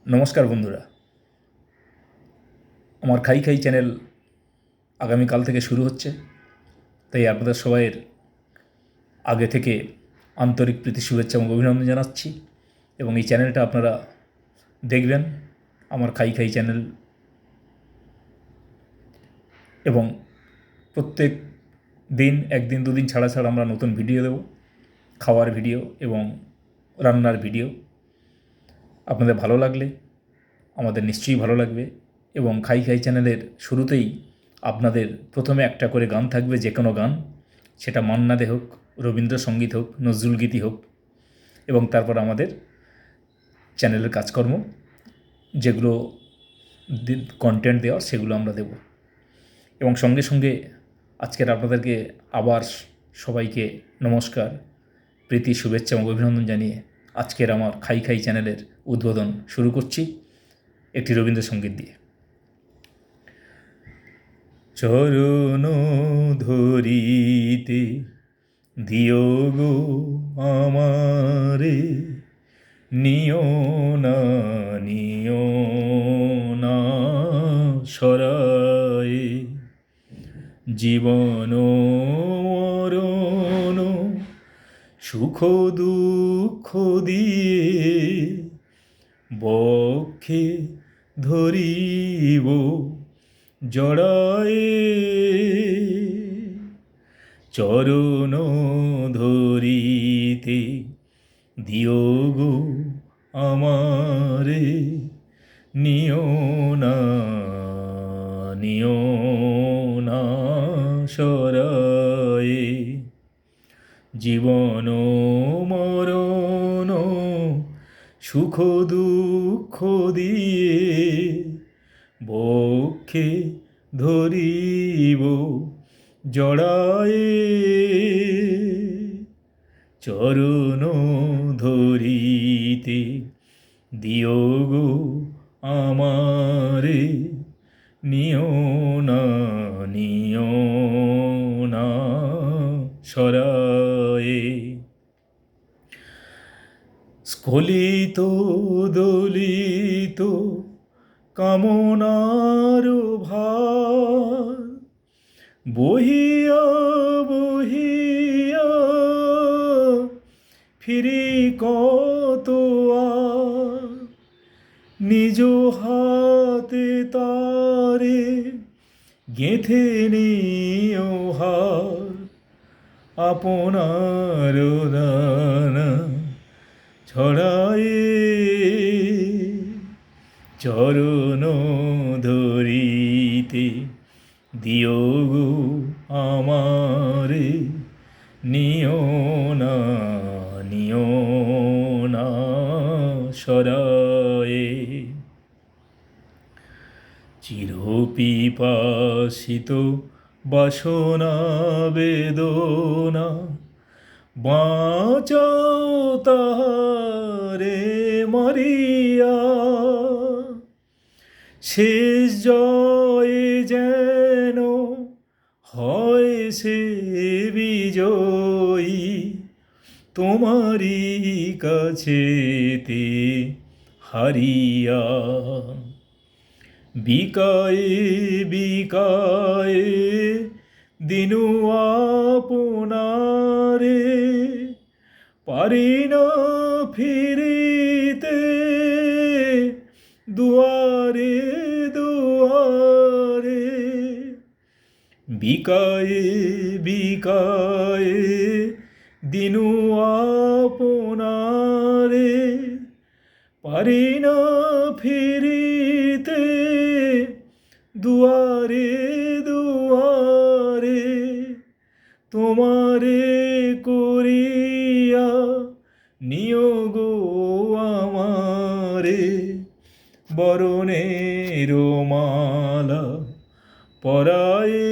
নমস্কার বন্ধুরা, আমার খাই খাই চ্যানেল আগামীকাল থেকে শুরু হচ্ছে। তাই আপনাদের সবাইয়ের আগে থেকে আন্তরিক প্রীতি শুভেচ্ছা এবং অভিনন্দন জানাচ্ছি। এবং এই চ্যানেলটা আপনারা দেখবেন, আমার খাই খাই চ্যানেল, এবং প্রত্যেক দিন একদিন দুদিন ছাড়া ছাড়া আমরা নতুন ভিডিও দেব, খাওয়ার ভিডিও এবং রান্নার ভিডিও। আপনাদের ভালো লাগলে আমাদের নিশ্চয়ই ভালো লাগবে। এবং খাই খাই চ্যানেলের শুরুতেই আপনাদের প্রথমে একটা করে গান থাকবে, যে কোনো গান, সেটা মান্না দে হোক, রবীন্দ্রসঙ্গীত হোক, নজরুলগীতি হোক। এবং তারপর আমাদের চ্যানেলের কাজকর্ম, যেগুলো কন্টেন্ট দেওয়া, সেগুলো আমরা দেব। এবং সঙ্গে সঙ্গে আজকের আপনাদেরকে আবার সবাইকে নমস্কার, প্রীতি শুভেচ্ছা এবং অভিনন্দন জানিয়ে আজকের আমার খাই খাই চ্যানেলের উদ্বোধন শুরু করছি একটি রবীন্দ্রসঙ্গীত দিয়ে। চরণ ধরিতে দিও গো আমারে, নিও না নিও না সরায়ে, জীবন মরণ সুখ দুঃখ দিয়ে বক্ষে ধরিব জড়ায়ে, চরণ ধরিতে দিও গো আমারে, নিও না নিও না সরায়ে, জীবন মরণ সুখ দুঃখ দিয়ে বক্ষে ধরিব জড়ায়ে, চরণ ধরিতে দিও গো আমারে, নিও না সরায়ে। স্খলিত দলিত কামনার ভার, বহিয়া বহিয়া ফিরি কত আর, নিজ হাতে তারে গেঁথে নিও হার, আপনার দানা ছড়ায়ে, চরণ ধরিতে দিও গো আমারে, নিও না সরায়ে, চিরপিপাসিত বাসনা বেদনা বাঁচাও তাহারে মারিয়া, শেষ জয়ে যেন হয় সে বিজয়ী, তোমারই কাছেতে হারিয়া, বিকায়ে বিকায়ে দিনু আপনারে, পারি না ফিরিতে দুয়ারে দুয়ারে, বিকায়ে বিকায়ে দিনু আপনারে, পারি না ফিরিতে দুয়ারে দুয়ারে, তোমারে করিয়া নিও গো আমারে, বরণের মালা পরায়ে,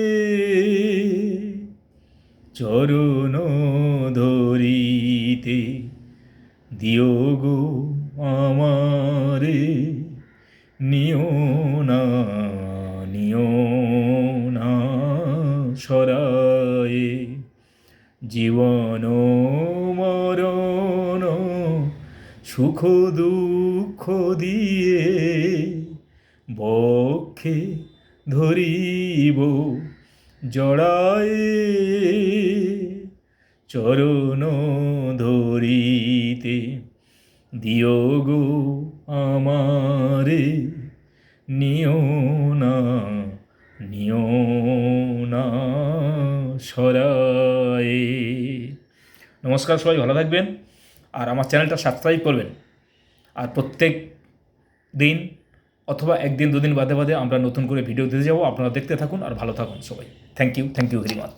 চরণ ধরিতে দিও গো আমারে, নিও না সরায়ে, জীবন মরণ সুখ দুঃখ দিয়ে বক্ষে ধরিব জড়ায়ে চরণ ধরিতে দিও গো আমারে নিও না সরায়ে। নমস্কার, সবাই ভালো থাকবেন আর আমার চ্যানেলটা সাবস্ক্রাইব করবেন। আর প্রত্যেক দিন অথবা একদিন দুদিন বাদে বাদে আমরা নতুন করে ভিডিও দিতে যাবো। আপনারা দেখতে থাকুন আর ভালো থাকুন সবাই। Thank you very much.